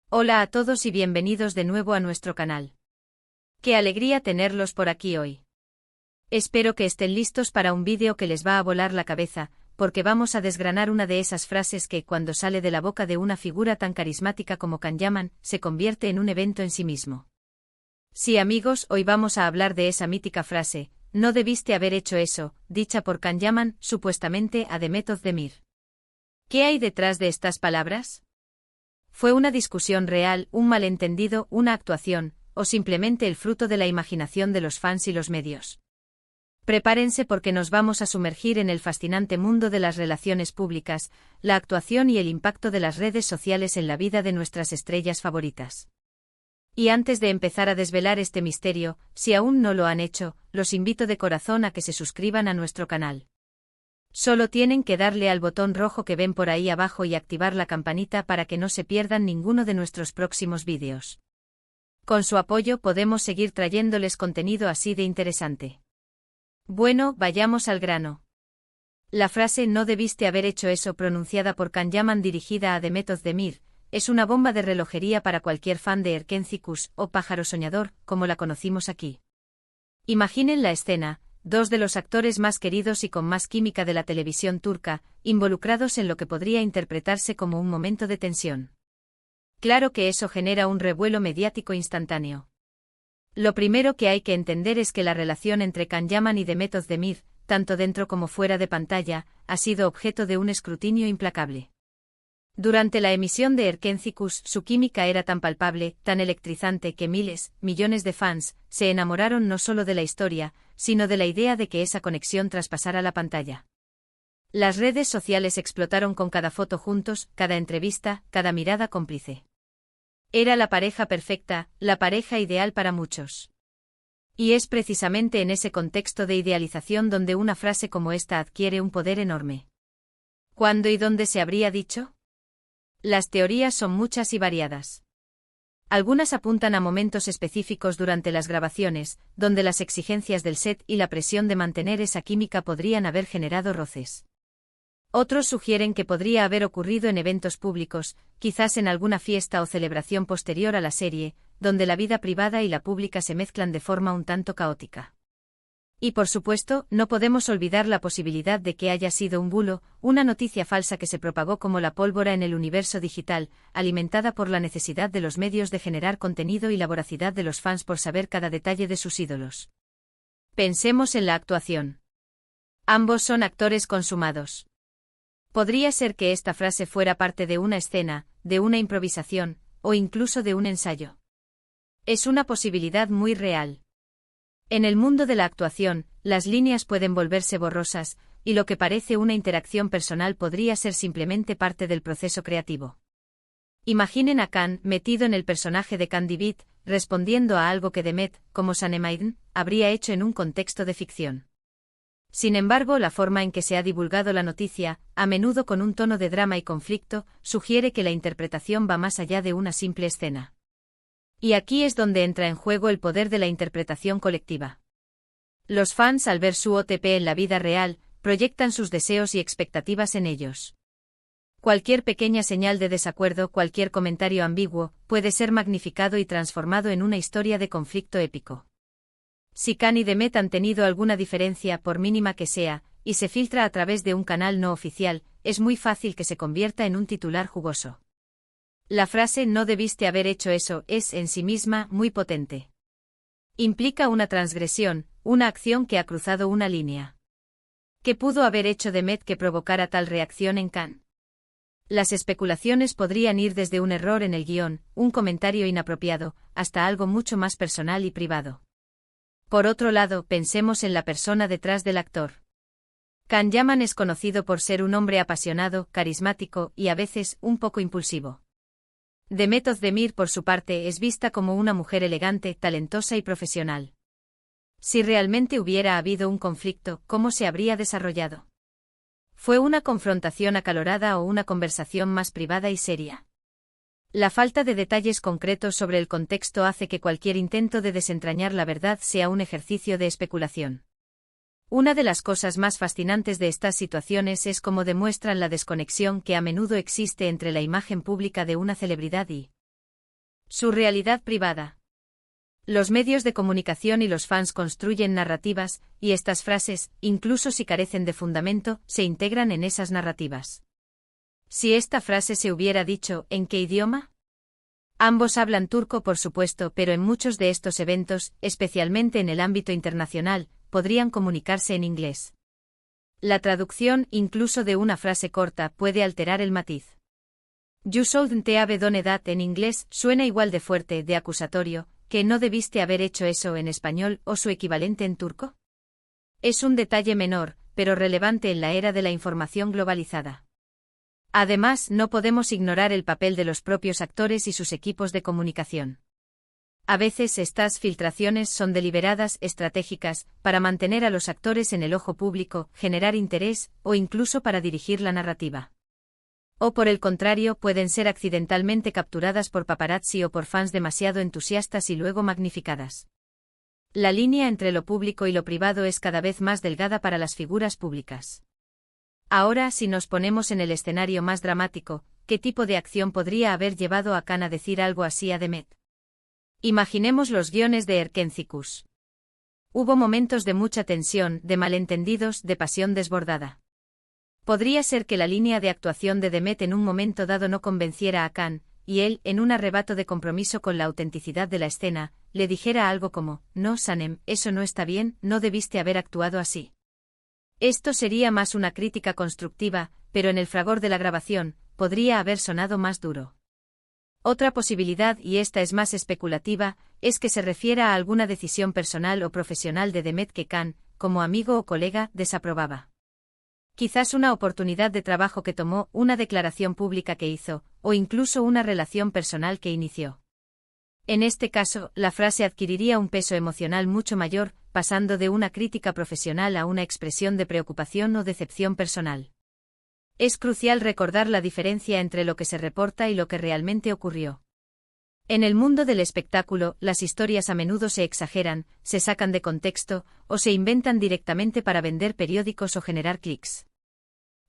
Hola a todos y bienvenidos de nuevo a nuestro canal. Qué alegría tenerlos por aquí hoy. Espero que estén listos para un vídeo que les va a volar la cabeza, porque vamos a desgranar una de esas frases que, cuando sale de la boca de una figura tan carismática como Can Yaman, se convierte en un evento en sí mismo. Sí, amigos, hoy vamos a hablar de esa mítica frase, "No debiste haber hecho eso", dicha por Can Yaman, supuestamente a Demet Özdemir. ¿Qué hay detrás de estas palabras? ¿Fue una discusión real, un malentendido, una actuación, o simplemente el fruto de la imaginación de los fans y los medios? Prepárense porque nos vamos a sumergir en el fascinante mundo de las relaciones públicas, la actuación y el impacto de las redes sociales en la vida de nuestras estrellas favoritas. Y antes de empezar a desvelar este misterio, si aún no lo han hecho, los invito de corazón a que se suscriban a nuestro canal. Solo tienen que darle al botón rojo que ven por ahí abajo y activar la campanita para que no se pierdan ninguno de nuestros próximos vídeos. Con su apoyo podemos seguir trayéndoles contenido así de interesante. Bueno, vayamos al grano. La frase "no debiste haber hecho eso", pronunciada por Can Yaman dirigida a Demet Özdemir, es una bomba de relojería para cualquier fan de Erkenci o Pájaro Soñador, como la conocimos aquí. Imaginen la escena. Dos de los actores más queridos y con más química de la televisión turca, involucrados en lo que podría interpretarse como un momento de tensión. Claro que eso genera un revuelo mediático instantáneo. Lo primero que hay que entender es que la relación entre Can Yaman y Demet Özdemir, tanto dentro como fuera de pantalla, ha sido objeto de un escrutinio implacable. Durante la emisión de Erkenci, su química era tan palpable, tan electrizante que millones de fans, se enamoraron no solo de la historia, sino de la idea de que esa conexión traspasara la pantalla. Las redes sociales explotaron con cada foto juntos, cada entrevista, cada mirada cómplice. Era la pareja perfecta, la pareja ideal para muchos. Y es precisamente en ese contexto de idealización donde una frase como esta adquiere un poder enorme. ¿Cuándo y dónde se habría dicho? Las teorías son muchas y variadas. Algunas apuntan a momentos específicos durante las grabaciones, donde las exigencias del set y la presión de mantener esa química podrían haber generado roces. Otros sugieren que podría haber ocurrido en eventos públicos, quizás en alguna fiesta o celebración posterior a la serie, donde la vida privada y la pública se mezclan de forma un tanto caótica. Y por supuesto, no podemos olvidar la posibilidad de que haya sido un bulo, una noticia falsa que se propagó como la pólvora en el universo digital, alimentada por la necesidad de los medios de generar contenido y la voracidad de los fans por saber cada detalle de sus ídolos. Pensemos en la actuación. Ambos son actores consumados. Podría ser que esta frase fuera parte de una escena, de una improvisación, o incluso de un ensayo. Es una posibilidad muy real. En el mundo de la actuación, las líneas pueden volverse borrosas, y lo que parece una interacción personal podría ser simplemente parte del proceso creativo. Imaginen a Can, metido en el personaje de Candy Beat, respondiendo a algo que Demet, como Sanemaiden, habría hecho en un contexto de ficción. Sin embargo, la forma en que se ha divulgado la noticia, a menudo con un tono de drama y conflicto, sugiere que la interpretación va más allá de una simple escena. Y aquí es donde entra en juego el poder de la interpretación colectiva. Los fans, al ver su OTP en la vida real, proyectan sus deseos y expectativas en ellos. Cualquier pequeña señal de desacuerdo, cualquier comentario ambiguo, puede ser magnificado y transformado en una historia de conflicto épico. Si Can y Demet han tenido alguna diferencia, por mínima que sea, y se filtra a través de un canal no oficial, es muy fácil que se convierta en un titular jugoso. La frase "no debiste haber hecho eso" es, en sí misma, muy potente. Implica una transgresión, una acción que ha cruzado una línea. ¿Qué pudo haber hecho Demet que provocara tal reacción en Can? Las especulaciones podrían ir desde un error en el guión, un comentario inapropiado, hasta algo mucho más personal y privado. Por otro lado, pensemos en la persona detrás del actor. Can Yaman es conocido por ser un hombre apasionado, carismático y a veces un poco impulsivo. Demet Özdemir, por su parte, es vista como una mujer elegante, talentosa y profesional. Si realmente hubiera habido un conflicto, ¿cómo se habría desarrollado? ¿Fue una confrontación acalorada o una conversación más privada y seria? La falta de detalles concretos sobre el contexto hace que cualquier intento de desentrañar la verdad sea un ejercicio de especulación. Una de las cosas más fascinantes de estas situaciones es cómo demuestran la desconexión que a menudo existe entre la imagen pública de una celebridad y Su realidad privada. Los medios de comunicación y los fans construyen narrativas, y estas frases, incluso si carecen de fundamento, se integran en esas narrativas. Si esta frase se hubiera dicho, ¿en qué idioma? Ambos hablan turco, por supuesto, pero en muchos de estos eventos, especialmente en el ámbito internacional, podrían comunicarse en inglés. La traducción, incluso de una frase corta, puede alterar el matiz. You shouldn't have done that en inglés suena igual de fuerte, de acusatorio, que no debiste haber hecho eso en español o su equivalente en turco. Es un detalle menor, pero relevante en la era de la información globalizada. Además, no podemos ignorar el papel de los propios actores y sus equipos de comunicación. A veces estas filtraciones son deliberadas, estratégicas, para mantener a los actores en el ojo público, generar interés, o incluso para dirigir la narrativa. O por el contrario, pueden ser accidentalmente capturadas por paparazzi o por fans demasiado entusiastas y luego magnificadas. La línea entre lo público y lo privado es cada vez más delgada para las figuras públicas. Ahora, si nos ponemos en el escenario más dramático, ¿qué tipo de acción podría haber llevado a Khan a decir algo así a Demet? Imaginemos los guiones de Erkencikus. Hubo momentos de mucha tensión, de malentendidos, de pasión desbordada. Podría ser que la línea de actuación de Demet en un momento dado no convenciera a Khan, y él, en un arrebato de compromiso con la autenticidad de la escena, le dijera algo como, no, Sanem, eso no está bien, no debiste haber actuado así. Esto sería más una crítica constructiva, pero en el fragor de la grabación, podría haber sonado más duro. Otra posibilidad, y esta es más especulativa, es que se refiera a alguna decisión personal o profesional de Demet que Khan, como amigo o colega, desaprobaba. Quizás una oportunidad de trabajo que tomó, una declaración pública que hizo, o incluso una relación personal que inició. En este caso, la frase adquiriría un peso emocional mucho mayor, pasando de una crítica profesional a una expresión de preocupación o decepción personal. Es crucial recordar la diferencia entre lo que se reporta y lo que realmente ocurrió. En el mundo del espectáculo, las historias a menudo se exageran, se sacan de contexto, o se inventan directamente para vender periódicos o generar clics.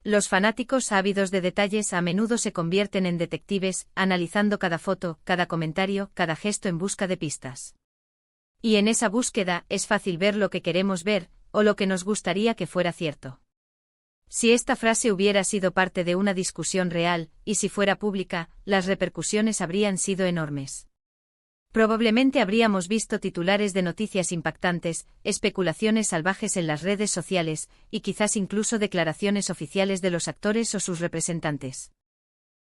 Los fanáticos ávidos de detalles a menudo se convierten en detectives, analizando cada foto, cada comentario, cada gesto en busca de pistas. Y en esa búsqueda es fácil ver lo que queremos ver, o lo que nos gustaría que fuera cierto. Si esta frase hubiera sido parte de una discusión real, y si fuera pública, las repercusiones habrían sido enormes. Probablemente habríamos visto titulares de noticias impactantes, especulaciones salvajes en las redes sociales, y quizás incluso declaraciones oficiales de los actores o sus representantes.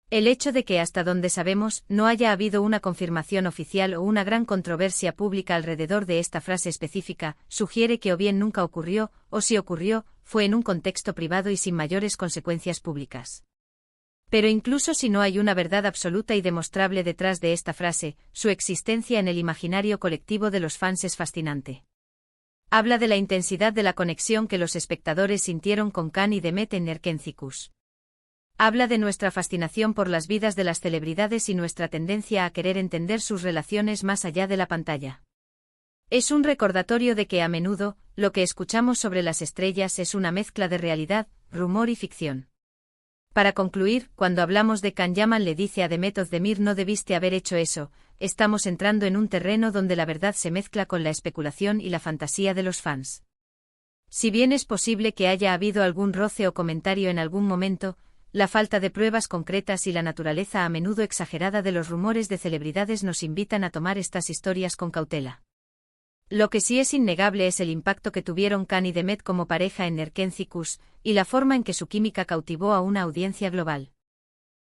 El hecho de que, hasta donde sabemos, no haya habido una confirmación oficial o una gran controversia pública alrededor de esta frase específica, sugiere que o bien nunca ocurrió, o si ocurrió, fue en un contexto privado y sin mayores consecuencias públicas. Pero incluso si no hay una verdad absoluta y demostrable detrás de esta frase, su existencia en el imaginario colectivo de los fans es fascinante. Habla de la intensidad de la conexión que los espectadores sintieron con Khan y Demet en Erkencikus. Habla de nuestra fascinación por las vidas de las celebridades y nuestra tendencia a querer entender sus relaciones más allá de la pantalla. Es un recordatorio de que a menudo, lo que escuchamos sobre las estrellas es una mezcla de realidad, rumor y ficción. Para concluir, cuando hablamos de Khan, Yaman le dice a Demet Özdemir no debiste haber hecho eso, estamos entrando en un terreno donde la verdad se mezcla con la especulación y la fantasía de los fans. Si bien es posible que haya habido algún roce o comentario en algún momento, la falta de pruebas concretas y la naturaleza a menudo exagerada de los rumores de celebridades nos invitan a tomar estas historias con cautela. Lo que sí es innegable es el impacto que tuvieron Khan y Demet como pareja en Erkencikus, y la forma en que su química cautivó a una audiencia global.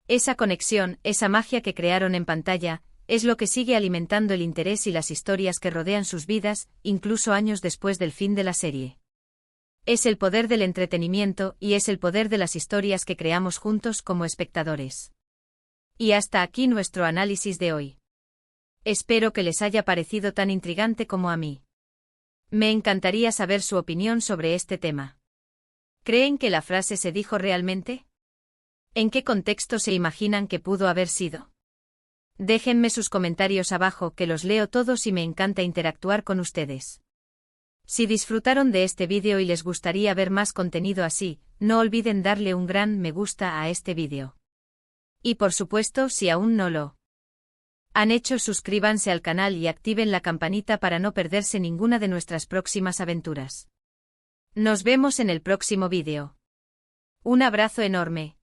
Esa conexión, esa magia que crearon en pantalla, es lo que sigue alimentando el interés y las historias que rodean sus vidas, incluso años después del fin de la serie. Es el poder del entretenimiento y es el poder de las historias que creamos juntos como espectadores. Y hasta aquí nuestro análisis de hoy. Espero que les haya parecido tan intrigante como a mí. Me encantaría saber su opinión sobre este tema. ¿Creen que la frase se dijo realmente? ¿En qué contexto se imaginan que pudo haber sido? Déjenme sus comentarios abajo que los leo todos y me encanta interactuar con ustedes. Si disfrutaron de este vídeo y les gustaría ver más contenido así, no olviden darle un gran me gusta a este vídeo. Y por supuesto, si aún no lo han hecho, suscríbanse al canal y activen la campanita para no perderse ninguna de nuestras próximas aventuras. Nos vemos en el próximo vídeo. Un abrazo enorme.